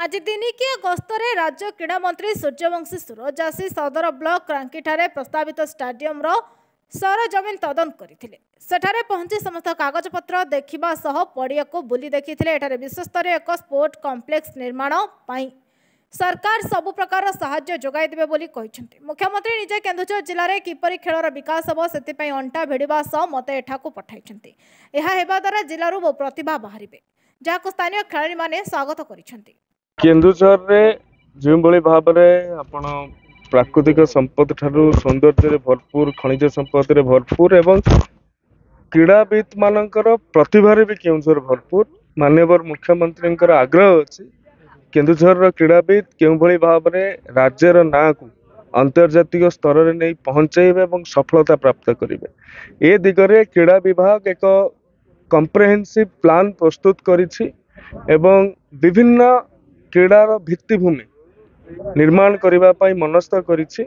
आज दिनिकिया गस्तरे राज्य क्रीड़ा मंत्री सूर्यवंशी सूरज आसी सदर ब्लॉक रांकीठारे प्रस्तावित स्टाडियम सरजमीन तदन करथिले। सेठारे पहुंची समस्त कागजपत्र देखिबा सह पड़िया को बुली देखिथिले। एठारे विश्वस्तरीय एक स्पोर्ट कॉम्प्लेक्स निर्माण पाई सरकार सबु प्रकार साहाय्य जोगाई देबे बोली कहिसेंती। मुख्यमंत्री निजे केन्दुझर जिले में किपरि खेलर विकास हो सेतिपई अंटा भिड़िबा सह मते एठाकु पठाइसेंती। एहा हेबा द्वारा जिल्लारू बहु प्रतिभा बाहरिबे, जाहाको स्थानीय खेलाड़ी माने स्वागत करिसेंती। केन्दुझर रे जो भाव में आपण प्राकृतिक संपद ठारू सौंदर्य भरपूर खनिज संपद भरपूर एवं क्रीड़ाविद मानकर प्रतिभारे भी केन्दुझर भरपूर। माननीय मुख्यमंत्री आग्रह अच्छी केन्दुझर क्रीड़ाविद क्यों भाव में राज्यर ना को अंतर्जातीय स्तर में नहीं पहुंचाइबे और सफलता प्राप्त करेंगे। ए दिगरे क्रीड़ा विभाग एक कम्प्रेहेंसिव प्लान प्रस्तुत करिछि एवं विभिन्न क्रीडार भित्तिभूमि निर्माण करने मनस्थ करिछि।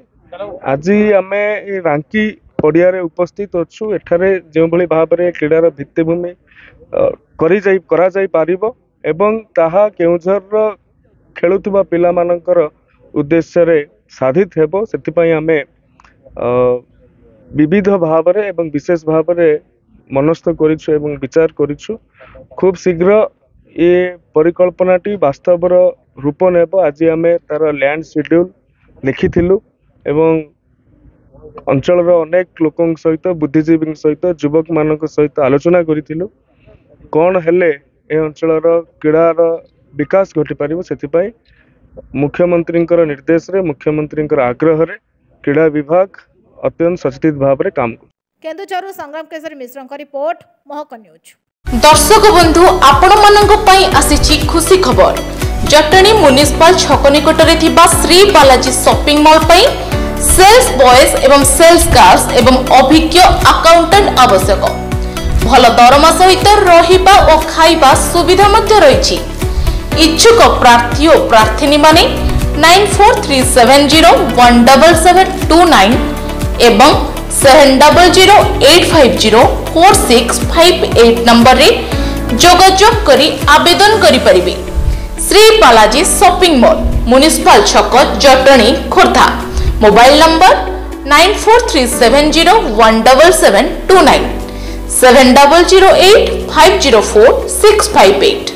आज आमे रांकी पड़िया उपस्थित अच्छु। एठारे जो भाव में क्रीडार भित्तिभूमि करा जाई पारिबो एवं ताहा केउझर खेलुथिबा पिला मानकर उद्देश्य रे साधित हेबो। सेतिपई आमे विविध भाव में एवं विशेष भाव में मनस्थ करिछु एवं विचार करिछु। खूब शीघ्र ये परिकल्पनाटी वास्तवर रूप नेब। आज आम तार लैंड शेड्यूल लिखिथिलु एवं अंचल अनेक लोकों सहित बुद्धिजीवी सहित युवक मान सहित आलोचना करिथिलु कौन हेले ए अंचल क्रीडार विकास घटी पारिबो। सेतिपई मुख्यमंत्री निर्देश रे मुख्यमंत्री आग्रह रे क्रीड़ा विभाग अत्यंत सचेत भाव में काम कर। केन्दुझर संग्राम केसरी मिश्र रिपोर्ट महक न्यूज। दर्शक बंधु आपण मानक पई आसीची खुशी खबर। जटणी म्युनिसिपल छक निकटरे थिबा श्री बालाजी शॉपिंग मॉल पई सेल्स बॉयज एवं सेल्स गर्ल्स एवं अभिज्ञ अकाउंटेंट आवश्यक। भल दरमा सहित रहिबा और खाइबा सुविधा मध्य रहिछि। इच्छुक प्रार्थी और प्रार्थिनी माने 9437017729 एवं 7008504658 नंबर रे जोगाजोग करी आवेदन करि परिबे। Shri Balaji shopping mall municipal Chhak Jatni Khordha. Mobile number 9437017729 7008504658।